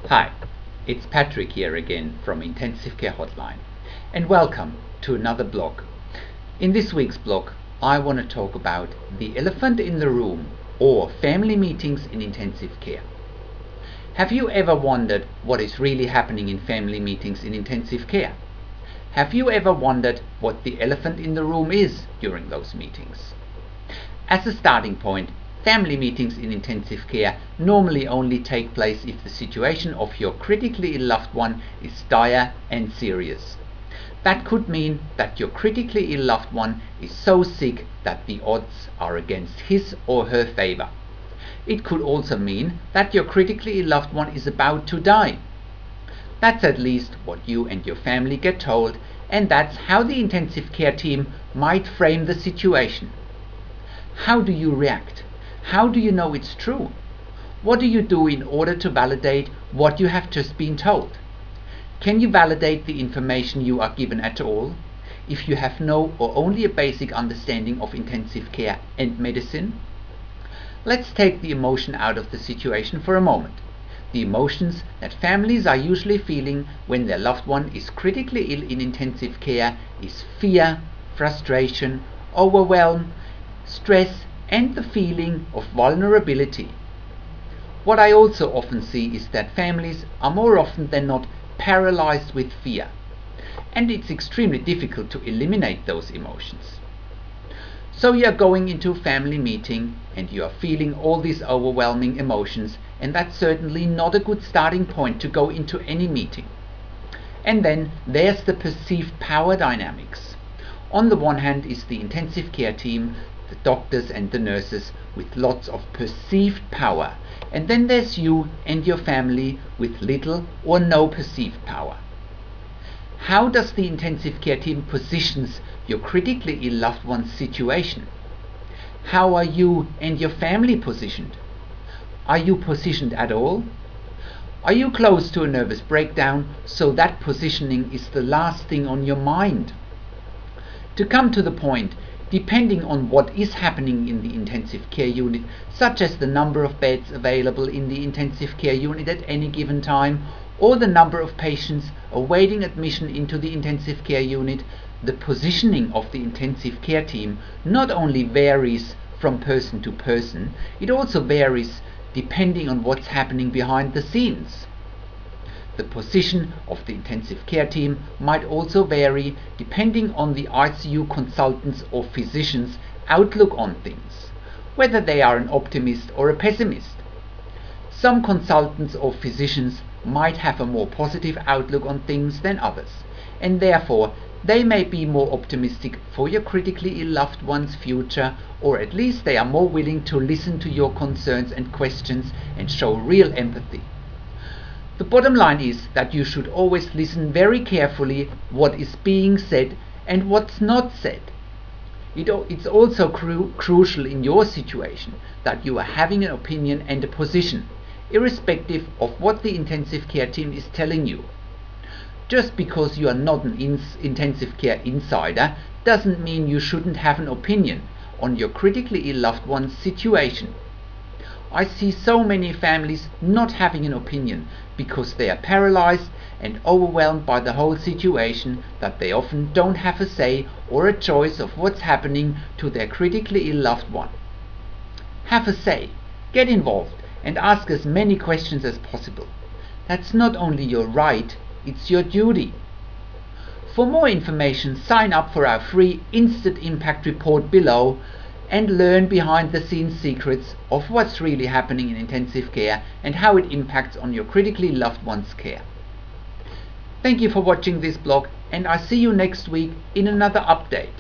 Hi, it's Patrick here again from Intensive Care Hotline, and welcome to another blog. In this week's blog, I want to talk about the elephant in the room, or family meetings in intensive care. Have you ever wondered what is really happening in family meetings in intensive care? Have you ever wondered what the elephant in the room is during those meetings? As a starting point, family meetings in intensive care normally only take place if the situation of your critically ill loved one is dire and serious. That could mean that your critically ill loved one is so sick that the odds are against his or her favor. It could also mean that your critically ill loved one is about to die. That's at least what you and your family get told, and that's how the intensive care team might frame the situation. How do you react? How do you know it's true? What do you do in order to validate what you have just been told? Can you validate the information you are given at all, if you have no or only a basic understanding of intensive care and medicine? Let's take the emotion out of the situation for a moment. The emotions that families are usually feeling when their loved one is critically ill in intensive care is fear, frustration, overwhelm, stress, and the feeling of vulnerability. What I also often see is that families are more often than not paralyzed with fear, and it's extremely difficult to eliminate those emotions. So you are going into a family meeting and you are feeling all these overwhelming emotions, and that's certainly not a good starting point to go into any meeting. And then there's the perceived power dynamics. On the one hand is the intensive care team, the doctors and the nurses, with lots of perceived power, and then there's you and your family with little or no perceived power. How does the intensive care team positions your critically ill loved one's situation? How are you and your family positioned? Are you positioned at all? Are you close to a nervous breakdown, so that positioning is the last thing on your mind? To come to the point, depending on what is happening in the intensive care unit, such as the number of beds available in the intensive care unit at any given time, or the number of patients awaiting admission into the intensive care unit, the positioning of the intensive care team not only varies from person to person, it also varies depending on what's happening behind the scenes. The position of the intensive care team might also vary depending on the ICU consultants or physicians' outlook on things, whether they are an optimist or a pessimist. Some consultants or physicians might have a more positive outlook on things than others, and therefore they may be more optimistic for your critically ill loved one's future, or at least they are more willing to listen to your concerns and questions and show real empathy. The bottom line is that you should always listen very carefully what is being said and what's not said. It's also crucial in your situation that you are having an opinion and a position, irrespective of what the intensive care team is telling you. Just because you are not an intensive care insider doesn't mean you shouldn't have an opinion on your critically ill loved one's situation. I see so many families not having an opinion because they are paralyzed and overwhelmed by the whole situation that they often don't have a say or a choice of what's happening to their critically ill loved one. Have a say, get involved, and ask as many questions as possible. That's not only your right, it's your duty. For more information, sign up for our free Instant Impact Report below and learn behind the scenes secrets of what's really happening in intensive care and how it impacts on your critically loved one's care. Thank you for watching this blog, and I see you next week in another update.